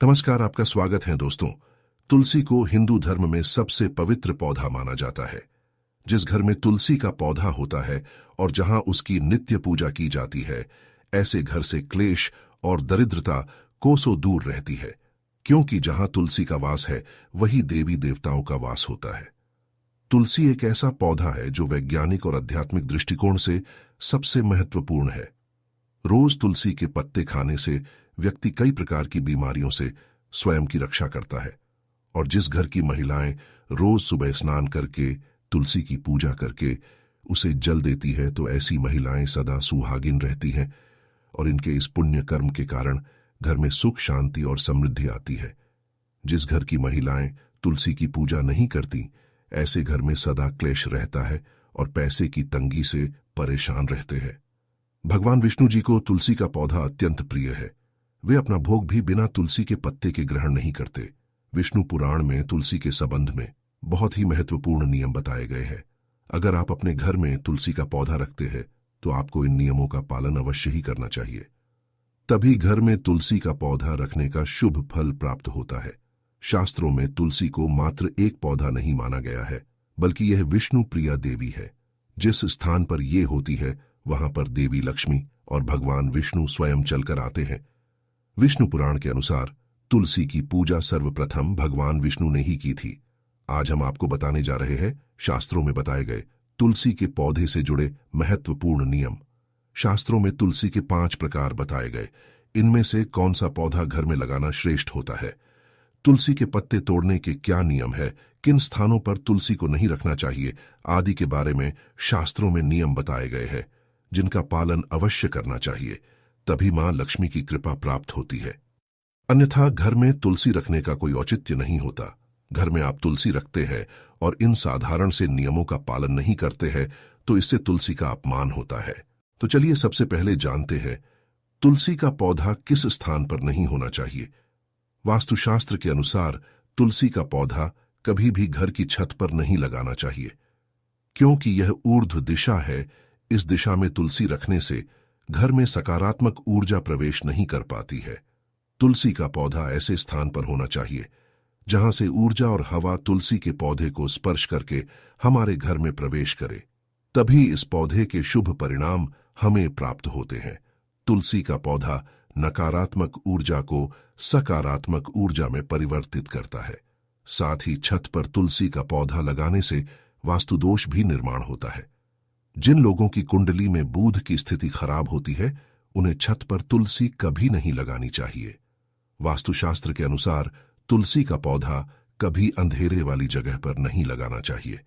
नमस्कार, आपका स्वागत है दोस्तों। तुलसी को हिंदू धर्म में सबसे पवित्र पौधा माना जाता है। जिस घर में तुलसी का पौधा होता है और जहां उसकी नित्य पूजा की जाती है, ऐसे घर से क्लेश और दरिद्रता कोसों दूर रहती है, क्योंकि जहां तुलसी का वास है वही देवी देवताओं का वास होता है। तुलसी एक ऐसा पौधा है जो वैज्ञानिक और आध्यात्मिक दृष्टिकोण से सबसे महत्वपूर्ण है। रोज तुलसी के पत्ते खाने से व्यक्ति कई प्रकार की बीमारियों से स्वयं की रक्षा करता है, और जिस घर की महिलाएं रोज सुबह स्नान करके तुलसी की पूजा करके उसे जल देती है, तो ऐसी महिलाएं सदा सुहागिन रहती हैं और इनके इस पुण्य कर्म के कारण घर में सुख, शांति और समृद्धि आती है। जिस घर की महिलाएं तुलसी की पूजा नहीं करती, ऐसे घर में सदा क्लेश रहता है और पैसे की तंगी से परेशान रहते हैं। भगवान विष्णु जी को तुलसी का पौधा अत्यंत प्रिय है। वे अपना भोग भी बिना तुलसी के पत्ते के ग्रहण नहीं करते। विष्णु पुराण में तुलसी के संबंध में बहुत ही महत्वपूर्ण नियम बताए गए हैं। अगर आप अपने घर में तुलसी का पौधा रखते हैं तो आपको इन नियमों का पालन अवश्य ही करना चाहिए। तभी घर में तुलसी का पौधा रखने का शुभ फल प्राप्त होता है। शास्त्रों में तुलसी को मात्र एक पौधा नहीं माना गया है, बल्कि यह विष्णु प्रिया देवी है। जिस स्थान पर यह होती है वहां पर देवी लक्ष्मी और भगवान विष्णु स्वयं चलकर आते हैं। विष्णु पुराण के अनुसार तुलसी की पूजा सर्वप्रथम भगवान विष्णु ने ही की थी। आज हम आपको बताने जा रहे हैं शास्त्रों में बताए गए तुलसी के पौधे से जुड़े महत्वपूर्ण नियम। शास्त्रों में तुलसी के 5 प्रकार बताए गए। इनमें से कौन सा पौधा घर में लगाना श्रेष्ठ होता है, तुलसी के पत्ते तोड़ने के क्या नियम है, किन स्थानों पर तुलसी को नहीं रखना चाहिए आदि के बारे में शास्त्रों में नियम बताए गए हैं, जिनका पालन अवश्य करना चाहिए। तभी मां लक्ष्मी की कृपा प्राप्त होती है। अन्यथा घर में तुलसी रखने का कोई औचित्य नहीं होता। घर में आप तुलसी रखते हैं और इन साधारण से नियमों का पालन नहीं करते हैं तो इससे तुलसी का अपमान होता है। तो चलिए सबसे पहले जानते हैं तुलसी का पौधा किस स्थान पर नहीं होना चाहिए। वास्तुशास्त्र के अनुसार तुलसी का पौधा कभी भी घर की छत पर नहीं लगाना चाहिए, क्योंकि यह ऊर्ध्व दिशा है। इस दिशा में तुलसी रखने से घर में सकारात्मक ऊर्जा प्रवेश नहीं कर पाती है। तुलसी का पौधा ऐसे स्थान पर होना चाहिए जहां से ऊर्जा और हवा तुलसी के पौधे को स्पर्श करके हमारे घर में प्रवेश करे, तभी इस पौधे के शुभ परिणाम हमें प्राप्त होते हैं। तुलसी का पौधा नकारात्मक ऊर्जा को सकारात्मक ऊर्जा में परिवर्तित करता है। साथ ही छत पर तुलसी का पौधा लगाने से वास्तुदोष भी निर्माण होता है। जिन लोगों की कुंडली में बुध की स्थिति खराब होती है, उन्हें छत पर तुलसी कभी नहीं लगानी चाहिए। वास्तुशास्त्र के अनुसार तुलसी का पौधा कभी अंधेरे वाली जगह पर नहीं लगाना चाहिए।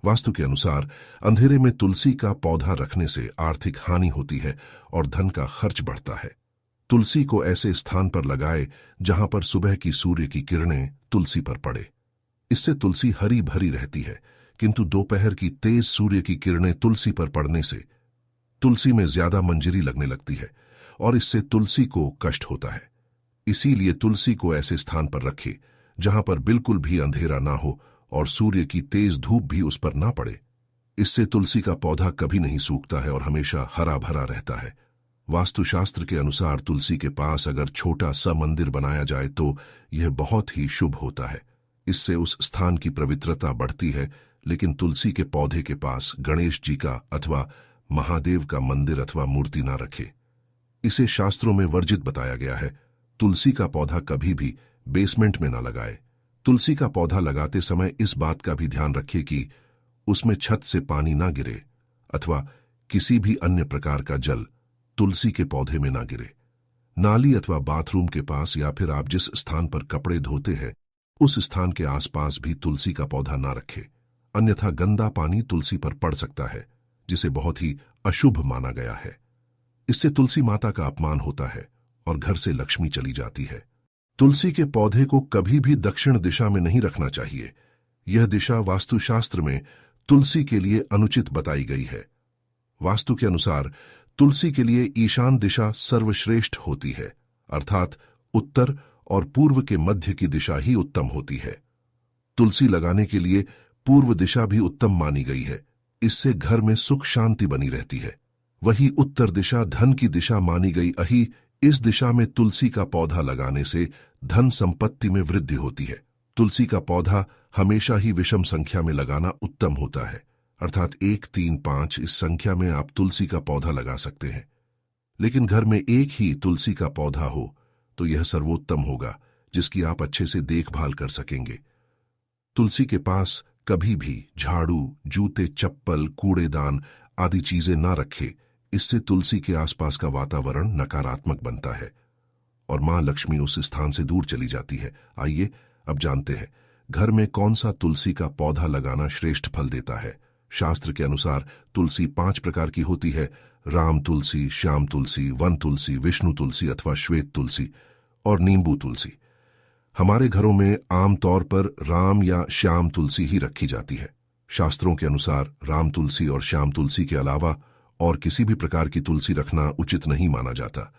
वास्तु के अनुसार अंधेरे में तुलसी का पौधा रखने से आर्थिक हानि होती है और धन का खर्च बढ़ता है। तुलसी को ऐसे स्थान पर लगाए जहां पर सुबह की सूर्य की किरणें तुलसी पर पड़े। इससे तुलसी हरी भरी रहती है, किंतु दोपहर की तेज सूर्य की किरणें तुलसी पर पड़ने से तुलसी में ज्यादा मंजरी लगने लगती है और इससे तुलसी को कष्ट होता है। इसीलिए तुलसी को ऐसे स्थान पर रखें जहां पर बिल्कुल भी अंधेरा ना हो और सूर्य की तेज धूप भी उस पर ना पड़े। इससे तुलसी का पौधा कभी नहीं सूखता है और हमेशा हरा भरा रहता है। वास्तुशास्त्र के अनुसार तुलसी के पास अगर छोटा सा मंदिर बनाया जाए तो यह बहुत ही शुभ होता है। इससे उस स्थान की पवित्रता बढ़ती है। लेकिन तुलसी के पौधे के पास गणेश जी का अथवा महादेव का मंदिर अथवा मूर्ति ना रखे। इसे शास्त्रों में वर्जित बताया गया है। तुलसी का पौधा कभी भी बेसमेंट में ना लगाए। तुलसी का पौधा लगाते समय इस बात का भी ध्यान रखिए कि उसमें छत से पानी ना गिरे अथवा किसी भी अन्य प्रकार का जल तुलसी के पौधे में ना गिरे। नाली अथवा बाथरूम के पास या फिर आप जिस स्थान पर कपड़े धोते हैं उस स्थान के आसपास भी तुलसी का पौधा ना रखे, अन्यथा गंदा पानी तुलसी पर पड़ सकता है, जिसे बहुत ही अशुभ माना गया है। इससे तुलसी माता का अपमान होता है और घर से लक्ष्मी चली जाती है। तुलसी के पौधे को कभी भी दक्षिण दिशा में नहीं रखना चाहिए। यह दिशा वास्तुशास्त्र में तुलसी के लिए अनुचित बताई गई है। वास्तु के अनुसार तुलसी के लिए ईशान दिशा सर्वश्रेष्ठ होती है, अर्थात उत्तर और पूर्व के मध्य की दिशा ही उत्तम होती है। तुलसी लगाने के लिए पूर्व दिशा भी उत्तम मानी गई है। इससे घर में सुख शांति बनी रहती है। वही उत्तर दिशा धन की दिशा मानी गई। इस दिशा में तुलसी का पौधा लगाने से धन संपत्ति में वृद्धि होती है। तुलसी का पौधा हमेशा ही विषम संख्या में लगाना उत्तम होता है, अर्थात 1, 3, 5 इस संख्या में आप तुलसी का पौधा लगा सकते हैं। लेकिन घर में एक ही तुलसी का पौधा हो तो यह सर्वोत्तम होगा, जिसकी आप अच्छे से देखभाल कर सकेंगे। तुलसी के पास कभी भी झाड़ू, जूते, चप्पल, कूड़ेदान आदि चीजें ना रखे। इससे तुलसी के आसपास का वातावरण नकारात्मक बनता है और मां लक्ष्मी उस स्थान से दूर चली जाती है। आइए अब जानते हैं घर में कौन सा तुलसी का पौधा लगाना श्रेष्ठ फल देता है। शास्त्र के अनुसार तुलसी 5 प्रकार की होती है: राम तुलसी, श्याम तुलसी, वन तुलसी, विष्णु तुलसी अथवा श्वेत तुलसी और नींबू तुलसी। हमारे घरों में आमतौर पर राम या श्याम तुलसी ही रखी जाती है। शास्त्रों के अनुसार राम तुलसी और श्याम तुलसी के अलावा और किसी भी प्रकार की तुलसी रखना उचित नहीं माना जाता।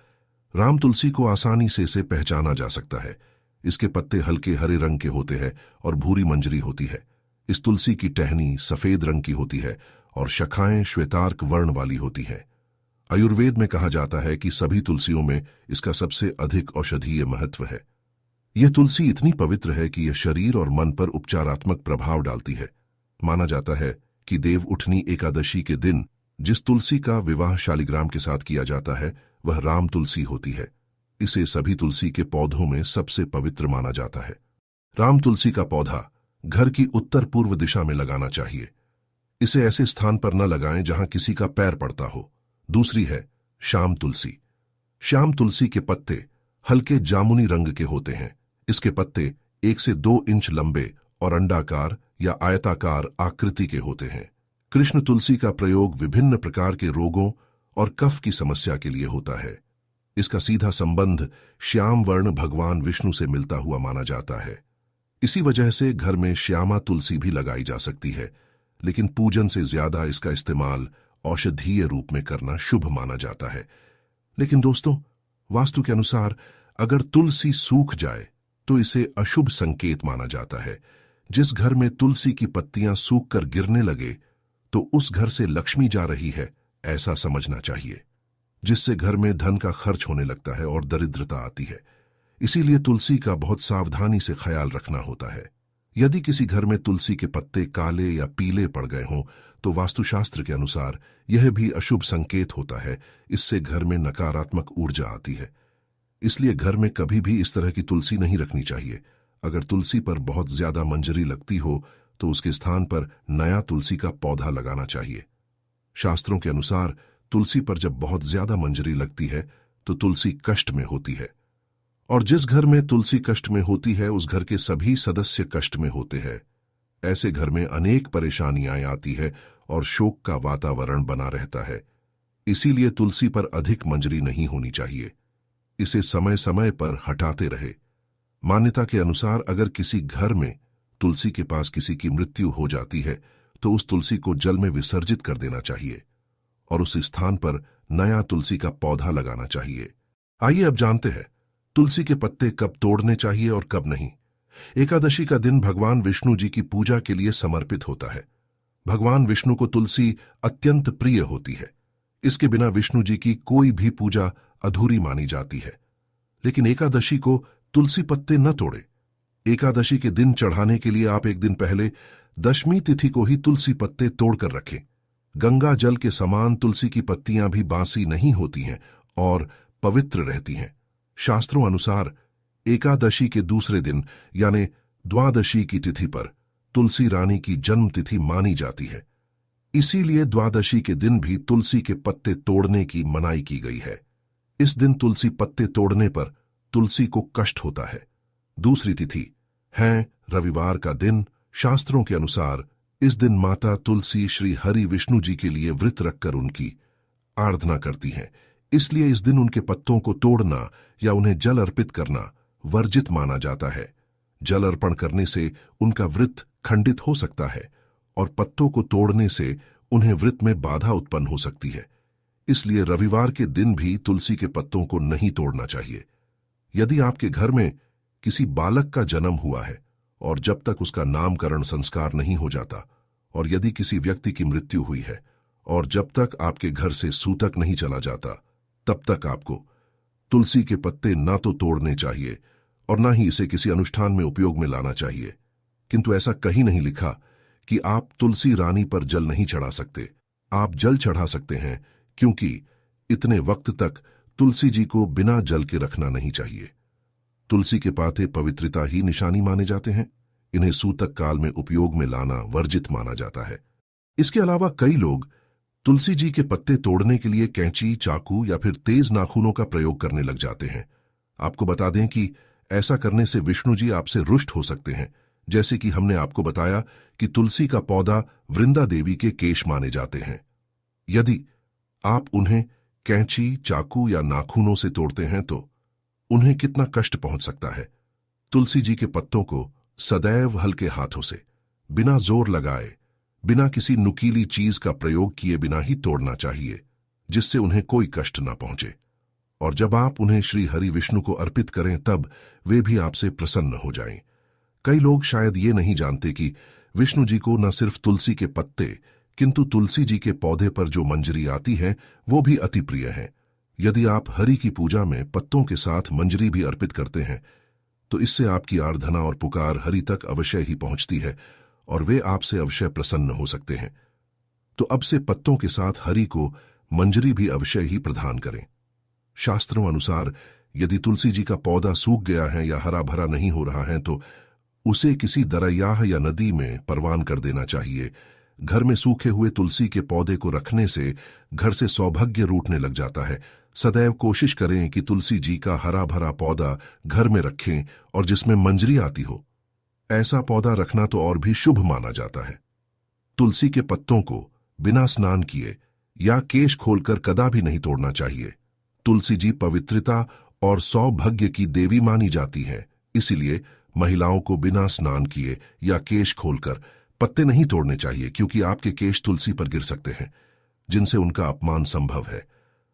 राम तुलसी को आसानी से इसे पहचाना जा सकता है। इसके पत्ते हल्के हरे रंग के होते हैं और भूरी मंजरी होती है। इस तुलसी की टहनी सफेद रंग की होती है और शाखाएं श्वेतार्क वर्ण वाली होती हैं। आयुर्वेद में कहा जाता है कि सभी तुलसियों में इसका सबसे अधिक औषधीय महत्व है। यह तुलसी इतनी पवित्र है कि यह शरीर और मन पर उपचारात्मक प्रभाव डालती है। माना जाता है कि देव उठनी एकादशी के दिन जिस तुलसी का विवाह शालिग्राम के साथ किया जाता है वह राम तुलसी होती है। इसे सभी तुलसी के पौधों में सबसे पवित्र माना जाता है। राम तुलसी का पौधा घर की उत्तर पूर्व दिशा में लगाना चाहिए। इसे ऐसे स्थान पर न लगाएं जहां किसी का पैर पड़ता हो। दूसरी है श्याम तुलसी। श्याम तुलसी के पत्ते हल्के जामुनी रंग के होते हैं। इसके पत्ते 1 से 2 इंच लंबे और अंडाकार या आयताकार आकृति के होते हैं। कृष्ण तुलसी का प्रयोग विभिन्न प्रकार के रोगों और कफ की समस्या के लिए होता है। इसका सीधा संबंध श्याम वर्ण भगवान विष्णु से मिलता हुआ माना जाता है। इसी वजह से घर में श्यामा तुलसी भी लगाई जा सकती है, लेकिन पूजन से ज्यादा इसका इस्तेमाल औषधीय रूप में करना शुभ माना जाता है। लेकिन दोस्तों, वास्तु के अनुसार अगर तुलसी सूख जाए तो इसे अशुभ संकेत माना जाता है। जिस घर में तुलसी की पत्तियां सूखकर गिरने लगे तो उस घर से लक्ष्मी जा रही है, ऐसा समझना चाहिए, जिससे घर में धन का खर्च होने लगता है और दरिद्रता आती है। इसीलिए तुलसी का बहुत सावधानी से ख्याल रखना होता है। यदि किसी घर में तुलसी के पत्ते काले या पीले पड़ गए हों तो वास्तुशास्त्र के अनुसार यह भी अशुभ संकेत होता है। इससे घर में नकारात्मक ऊर्जा आती है। इसलिए घर में कभी भी इस तरह की तुलसी नहीं रखनी चाहिए। अगर तुलसी पर बहुत ज्यादा मंजरी लगती हो तो उसके स्थान पर नया तुलसी का पौधा लगाना चाहिए। शास्त्रों के अनुसार तुलसी पर जब बहुत ज्यादा मंजरी लगती है तो तुलसी कष्ट में होती है, और जिस घर में तुलसी कष्ट में होती है उस घर के सभी सदस्य कष्ट में होते हैं। ऐसे घर में अनेक परेशानियां आती है और शोक का वातावरण बना रहता है। इसीलिए तुलसी पर अधिक मंजरी नहीं होनी चाहिए। इसे समय समय पर हटाते रहे। मान्यता के अनुसार अगर किसी घर में तुलसी के पास किसी की मृत्यु हो जाती है तो उस तुलसी को जल में विसर्जित कर देना चाहिए और उस स्थान पर नया तुलसी का पौधा लगाना चाहिए। आइए अब जानते हैं तुलसी के पत्ते कब तोड़ने चाहिए और कब नहीं। एकादशी का दिन भगवान विष्णु जी की पूजा के लिए समर्पित होता है। भगवान विष्णु को तुलसी अत्यंत प्रिय होती है। इसके बिना विष्णु जी की कोई भी पूजा अधूरी मानी जाती है। लेकिन एकादशी को तुलसी पत्ते न तोड़े। एकादशी के दिन चढ़ाने के लिए आप एक दिन पहले दशमी तिथि को ही तुलसी पत्ते तोड़कर रखें। गंगा जल के समान तुलसी की पत्तियां भी बासी नहीं होती हैं और पवित्र रहती हैं। शास्त्रों अनुसार एकादशी के दूसरे दिन यानी द्वादशी की तिथि पर तुलसी रानी की जन्म तिथि मानी जाती है। इसीलिए द्वादशी के दिन भी तुलसी के पत्ते तोड़ने की मनाही की गई है। इस दिन तुलसी पत्ते तोड़ने पर तुलसी को कष्ट होता है। दूसरी तिथि है रविवार का दिन। शास्त्रों के अनुसार इस दिन माता तुलसी श्री हरि विष्णु जी के लिए व्रत रखकर उनकी आराधना करती हैं। इसलिए इस दिन उनके पत्तों को तोड़ना या उन्हें जल अर्पित करना वर्जित माना जाता है। जल अर्पण करने से उनका व्रत खंडित हो सकता है और पत्तों को तोड़ने से उन्हें व्रत में बाधा उत्पन्न हो सकती है। इसलिए रविवार के दिन भी तुलसी के पत्तों को नहीं तोड़ना चाहिए। यदि आपके घर में किसी बालक का जन्म हुआ है और जब तक उसका नामकरण संस्कार नहीं हो जाता, और यदि किसी व्यक्ति की मृत्यु हुई है और जब तक आपके घर से सूतक नहीं चला जाता, तब तक आपको तुलसी के पत्ते ना तो तोड़ने चाहिए और न ही इसे किसी अनुष्ठान में उपयोग में लाना चाहिए। किंतु ऐसा कहीं नहीं लिखा कि आप तुलसी रानी पर जल नहीं चढ़ा सकते। आप जल चढ़ा सकते हैं, क्योंकि इतने वक्त तक तुलसी जी को बिना जल के रखना नहीं चाहिए। तुलसी के पाते पवित्रता ही निशानी माने जाते हैं। इन्हें सूतक काल में उपयोग में लाना वर्जित माना जाता है। इसके अलावा कई लोग तुलसी जी के पत्ते तोड़ने के लिए कैंची, चाकू या फिर तेज नाखूनों का प्रयोग करने लग जाते हैं। आपको बता दें कि ऐसा करने से विष्णु जी आपसे रुष्ट हो सकते हैं। जैसे कि हमने आपको बताया कि तुलसी का पौधा वृंदा देवी के केश माने जाते हैं। यदि आप उन्हें कैंची, चाकू या नाखूनों से तोड़ते हैं तो उन्हें कितना कष्ट पहुंच सकता है। तुलसी जी के पत्तों को सदैव हल्के हाथों से, बिना जोर लगाए, बिना किसी नुकीली चीज का प्रयोग किए बिना ही तोड़ना चाहिए, जिससे उन्हें कोई कष्ट ना पहुंचे। और जब आप उन्हें श्री हरि विष्णु को अर्पित करें तब वे भी आपसे प्रसन्न हो जाएं। कई लोग शायद ये नहीं जानते कि विष्णु जी को न सिर्फ तुलसी के पत्ते, किंतु तुलसी जी के पौधे पर जो मंजरी आती है वो भी अति प्रिय है। यदि आप हरि की पूजा में पत्तों के साथ मंजरी भी अर्पित करते हैं तो इससे आपकी आराधना और पुकार हरि तक अवश्य ही पहुंचती है और वे आपसे अवश्य प्रसन्न हो सकते हैं। तो अब से पत्तों के साथ हरि को मंजरी भी अवश्य ही प्रदान करें। शास्त्रों अनुसार यदि तुलसी जी का पौधा सूख गया है या हरा भरा नहीं हो रहा है तो उसे किसी दरियाह या नदी में परवान कर देना चाहिए। घर में सूखे हुए तुलसी के पौधे को रखने से घर से सौभाग्य रूठने लग जाता है। सदैव कोशिश करें कि तुलसी जी का हरा भरा पौधा घर में रखें और जिसमें मंजरी आती हो। ऐसा पौधा रखना तो और भी शुभ माना जाता है। तुलसी के पत्तों को बिना स्नान किए या केश खोलकर कदापि नहीं तोड़ना चाहिए। तुलसी जी पवित्रता और सौभाग्य की देवी मानी जाती है, इसीलिए महिलाओं को बिना स्नान किए या केश खोलकर पत्ते नहीं तोड़ने चाहिए, क्योंकि आपके केश तुलसी पर गिर सकते हैं, जिनसे उनका अपमान संभव है।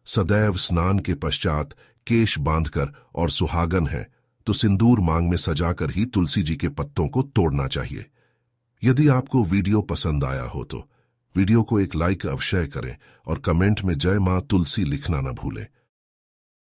सदैव स्नान के पश्चात केश बांधकर और सुहागन है तो सिंदूर मांग में सजाकर ही तुलसी जी के पत्तों को तोड़ना चाहिए। यदि आपको वीडियो पसंद आया हो तो वीडियो को एक लाइक अवश्य करें और कमेंट में जय मां तुलसी लिखना न भूलें।